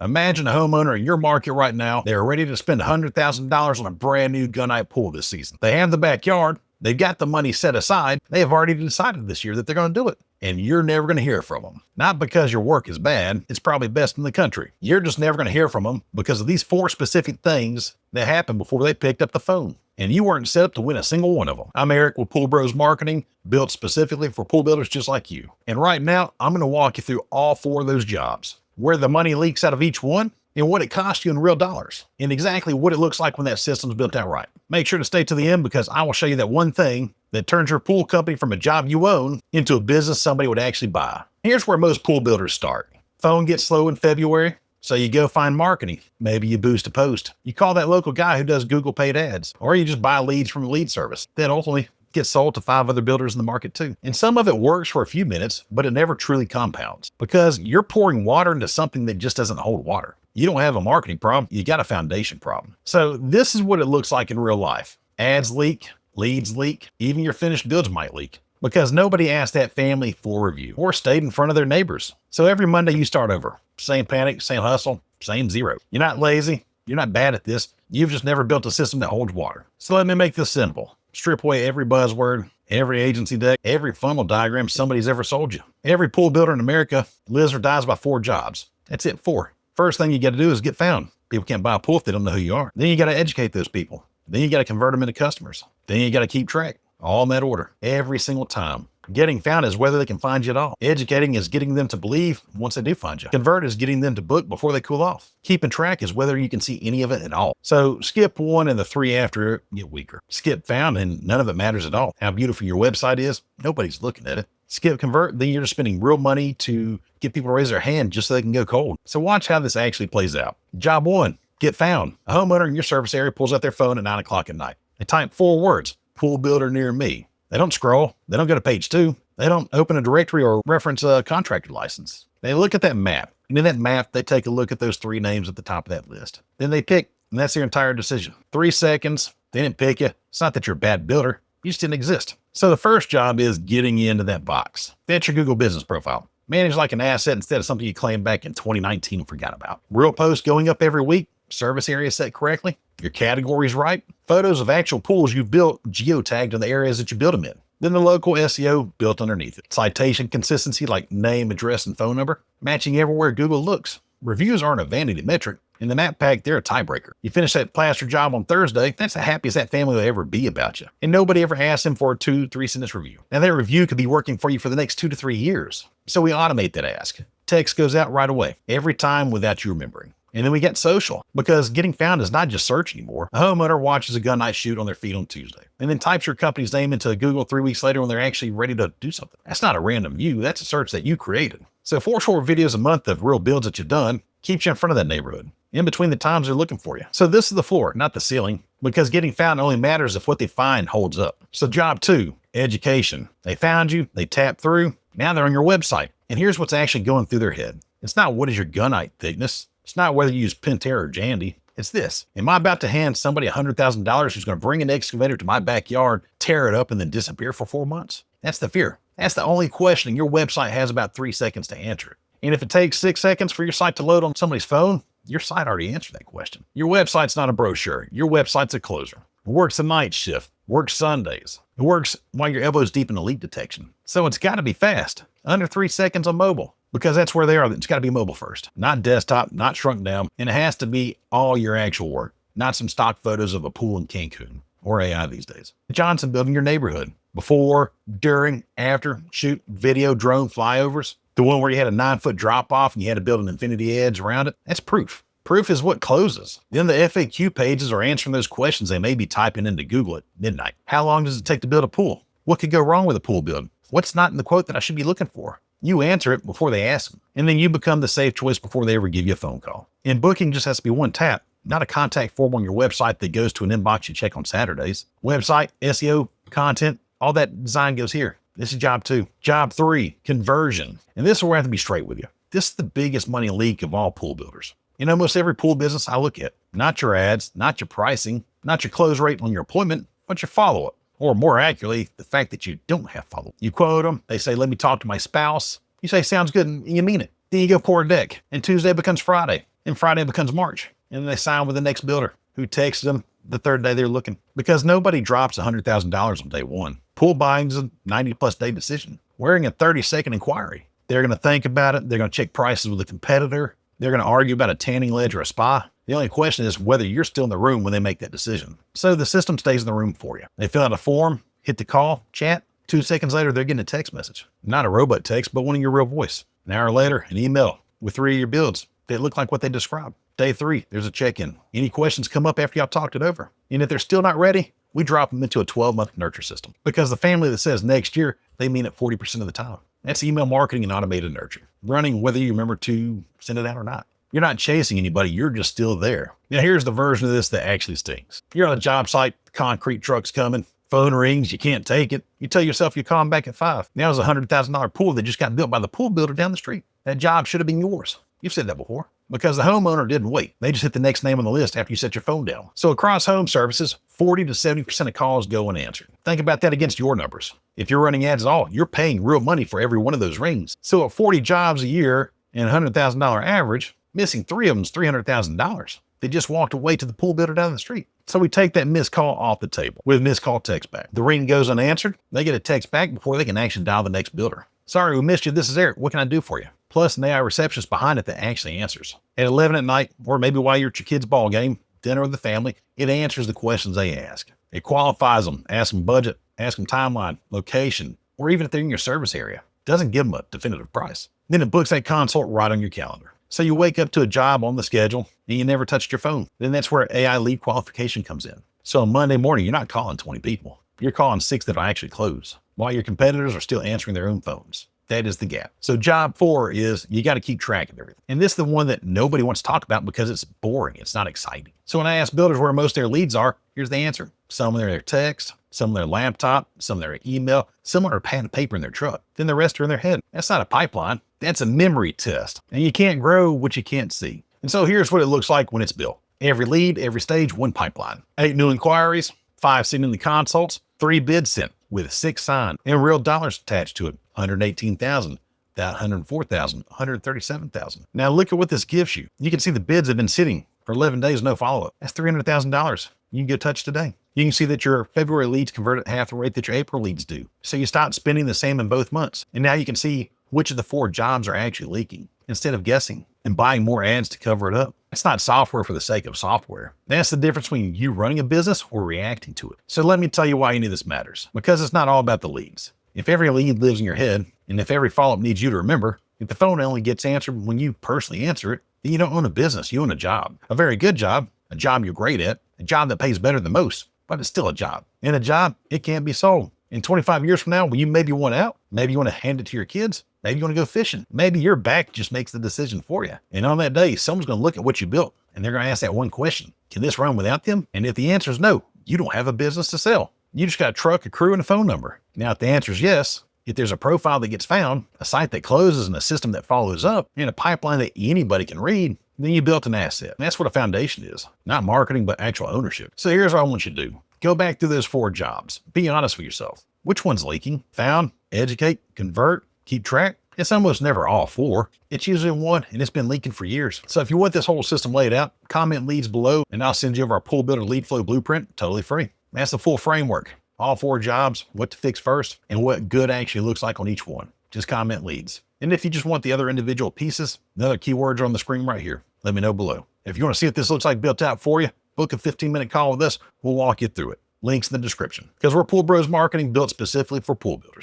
Imagine a homeowner in your market right now. They're ready to spend $100,000 on a brand new gunite pool this season. They have the backyard. They've got the money set aside. They have already decided this year that they're going to do it. And you're never going to hear from them. Not because your work is bad. It's probably best in the country. You're just never going to hear from them because of these 4 specific things that happened before they picked up the phone. And you weren't set up to win a single one of them. I'm Eric with Pool Bros Marketing, built specifically for pool builders just like you. And right now, I'm going to walk you through all 4 of those jobs, where the money leaks out of each one, and what it costs you in real dollars, and exactly what it looks like when that system's built out right. Make sure to stay to the end because I will show you that one thing that turns your pool company from a job you own into a business somebody would actually buy. Here's where most pool builders start. Phone gets slow in February, so you go find marketing. Maybe you boost a post. You call that local guy who does Google paid ads, or you just buy leads from a lead service. Then ultimately gets sold to 5 other builders in the market too. And some of it works for a few minutes, but it never truly compounds because you're pouring water into something that just doesn't hold water. You don't have a marketing problem, you got a foundation problem. So this is what it looks like in real life. Ads leak, leads leak, even your finished goods might leak because nobody asked that family for a review or stayed in front of their neighbors. So every Monday you start over. Same panic, same hustle, same zero. You're not lazy, you're not bad at this. You've just never built a system that holds water. So let me make this simple. Strip away every buzzword, every agency deck, every funnel diagram somebody's ever sold you. Every pool builder in America lives or dies by 4 jobs. That's it, 4. First thing you got to do is get found. People can't buy a pool if they don't know who you are. Then you got to educate those people. Then you got to convert them into customers. Then you got to keep track, all in that order, every single time. Getting found is whether they can find you at all. Educating is getting them to believe once they do find you. Convert is getting them to book before they cool off. Keeping track is whether you can see any of it at all. So skip 1 and the 3 after get weaker. Skip found and none of it matters at all. How beautiful your website is, nobody's looking at it. Skip convert, then you're just spending real money to get people to raise their hand just so they can go cold. So watch how this actually plays out. Job 1, get found. A homeowner in your service area pulls out their phone at 9 o'clock at night. They type 4 words, pool builder near me. They don't scroll. They don't go to page 2. They don't open a directory or reference a contractor license. They look at that map. And in that map, they take a look at those 3 names at the top of that list. Then they pick, and that's their entire decision. 3 seconds, they didn't pick you. It's not that you're a bad builder. You just didn't exist. So the first job is getting you into that box. That's your Google business profile. Manage like an asset instead of something you claimed back in 2019 and forgot about. Real posts going up every week. Service area set correctly. Your categories right. Photos of actual pools you've built geotagged in the areas that you build them in. Then the local SEO built underneath it. Citation consistency like name, address, and phone number. Matching everywhere Google looks. Reviews aren't a vanity metric. In the map pack, they're a tiebreaker. You finish that plaster job on Thursday, that's the happiest that family will ever be about you. And nobody ever asked them for a 2-3 sentence review. Now that review could be working for you for the next 2 to 3 years. So we automate that ask. Text goes out right away, every time without you remembering. And then we get social, because getting found is not just search anymore. A homeowner watches a gunite shoot on their feed on Tuesday, and then types your company's name into Google 3 weeks later when they're actually ready to do something. That's not a random view, that's a search that you created. So 4 short videos a month of real builds that you've done keeps you in front of that neighborhood, in between the times they're looking for you. So this is the floor, not the ceiling, because getting found only matters if what they find holds up. So job 2, education. They found you, they tapped through, now they're on your website. And here's what's actually going through their head. It's not what is your gunite thickness. It's not whether you use Pentair or Jandy. It's this. Am I about to hand somebody $100,000 who's going to bring an excavator to my backyard, tear it up, and then disappear for 4 months? That's the fear. That's the only question. Your website has about 3 seconds to answer it. And if it takes 6 seconds for your site to load on somebody's phone, your site already answered that question. Your website's not a brochure. Your website's a closer. It works a night shift, works Sundays. It works while your elbow's deep in leak detection. So it's got to be fast, under 3 seconds on mobile, because that's where they are. It's got to be mobile first, not desktop, not shrunk down. And it has to be all your actual work, not some stock photos of a pool in Cancun or AI these days. Johnson building your neighborhood. Before, during, after, shoot, video, drone flyovers. The one where you had a 9-foot drop off and you had to build an infinity edge around it. That's proof. Proof is what closes. Then the FAQ pages are answering those questions they may be typing into Google at midnight. How long does it take to build a pool? What could go wrong with a pool build? What's not in the quote that I should be looking for? You answer it before they ask them. And then you become the safe choice before they ever give you a phone call. And booking just has to be one tap, not a contact form on your website that goes to an inbox you check on Saturdays. Website, SEO, content, all that design goes here. This is job 2. Job 3, conversion. And this is where I have to be straight with you. This is the biggest money leak of all pool builders. In almost every pool business I look at, not your ads, not your pricing, not your close rate on your appointment, but your follow-up. Or more accurately, the fact that you don't have follow-up. You quote them, they say, let me talk to my spouse. You say, sounds good, and you mean it. Then you go pour a deck, and Tuesday becomes Friday. And Friday becomes March, and they sign with the next builder who texts them the third day they're looking. Because nobody drops $100,000 on day one. Pool buying's a 90+ day decision. Wearing a 30-second inquiry. They're going to think about it. They're going to check prices with a competitor. They're going to argue about a tanning ledge or a spa. The only question is whether you're still in the room when they make that decision. So the system stays in the room for you. They fill out a form, hit the call, chat. 2 seconds later, they're getting a text message. Not a robot text, but one in your real voice. An hour later, an email with 3 of your builds. They look like what they described. Day 3, there's a check-in. Any questions come up after y'all talked it over. And if they're still not ready, we drop them into a 12-month nurture system. Because the family that says next year, they mean it 40% of the time. That's email marketing and automated nurture. Running whether you remember to send it out or not. You're not chasing anybody, you're just still there. Now here's the version of this that actually stings. You're on a job site, the concrete truck's coming, phone rings, you can't take it. You tell yourself you're calling back at 5. Now there's a $100,000 pool that just got built by the pool builder down the street. That job should have been yours. You've said that before. Because the homeowner didn't wait. They just hit the next name on the list after you set your phone down. So across home services, 40 to 70% of calls go unanswered. Think about that against your numbers. If you're running ads at all, you're paying real money for every one of those rings. So at 40 jobs a year and $100,000 average, missing 3 of them is $300,000. They just walked away to the pool builder down the street. So we take that missed call off the table with missed call text back. The ring goes unanswered. They get a text back before they can actually dial the next builder. Sorry, we missed you. This is Eric. What can I do for you? Plus an AI receptionist behind it that actually answers. At 11 at night, or maybe while you're at your kid's ball game, dinner with the family, it answers the questions they ask. It qualifies them, asks them budget, asks them timeline, location, or even if they're in your service area. Doesn't give them a definitive price. Then it books that consult right on your calendar. So you wake up to a job on the schedule and you never touched your phone. Then that's where AI lead qualification comes in. So on Monday morning, you're not calling 20 people. You're calling 6 that'll actually close, while your competitors are still answering their own phones. That is the gap. So job 4 is you got to keep track of everything. And this is the one that nobody wants to talk about because it's boring. It's not exciting. So when I ask builders where most of their leads are, here's the answer. Some of their text, some of their laptop, some of their email, some are pad and paper in their truck. Then the rest are in their head. That's not a pipeline. That's a memory test. And you can't grow what you can't see. And so here's what it looks like when it's built. Every lead, every stage, 1 pipeline. 8 new inquiries, 5 sent in the consults, 3 bids sent with 6 signed and real dollars attached to it. 118,000, that 104,000, 137,000. Now look at what this gives you. You can see the bids have been sitting for 11 days, no follow-up. That's $300,000. You can get touched today. You can see that your February leads convert at half the rate that your April leads do. So you stop spending the same in both months. And now you can see which of the 4 jobs are actually leaking instead of guessing and buying more ads to cover it up. It's not software for the sake of software. That's the difference between you running a business or reacting to it. So let me tell you why any of this matters. Because it's not all about the leads. If every lead lives in your head, and if every follow-up needs you to remember, if the phone only gets answered when you personally answer it, then you don't own a business, you own a job. A very good job, a job you're great at, a job that pays better than most, but it's still a job. And a job, it can't be sold. In 25 years from now, when you maybe want out, maybe you want to hand it to your kids, maybe you want to go fishing, maybe your back just makes the decision for you. And on that day, someone's going to look at what you built, and they're going to ask that one question: can this run without them? And if the answer is no, you don't have a business to sell. You just got a truck, a crew, and a phone number. Now, if the answer is yes, if there's a profile that gets found, a site that closes, and a system that follows up, and a pipeline that anybody can read, then you built an asset. And that's what a foundation is. Not marketing, but actual ownership. So here's what I want you to do. Go back through those 4 jobs. Be honest with yourself. Which one's leaking? Found, educate, convert, keep track? It's almost never all 4. It's usually one, and it's been leaking for years. So if you want this whole system laid out, comment leads below, and I'll send you over our Pool Builder Lead Flow Blueprint, totally free. That's the full framework. All 4 jobs, what to fix first, and what good actually looks like on each one. Just comment leads. And if you just want the other individual pieces, the other keywords are on the screen right here. Let me know below. If you want to see what this looks like built out for you, book a 15-minute call with us. We'll walk you through it. Links in the description. Because we're Pool Bros Marketing, built specifically for pool builders.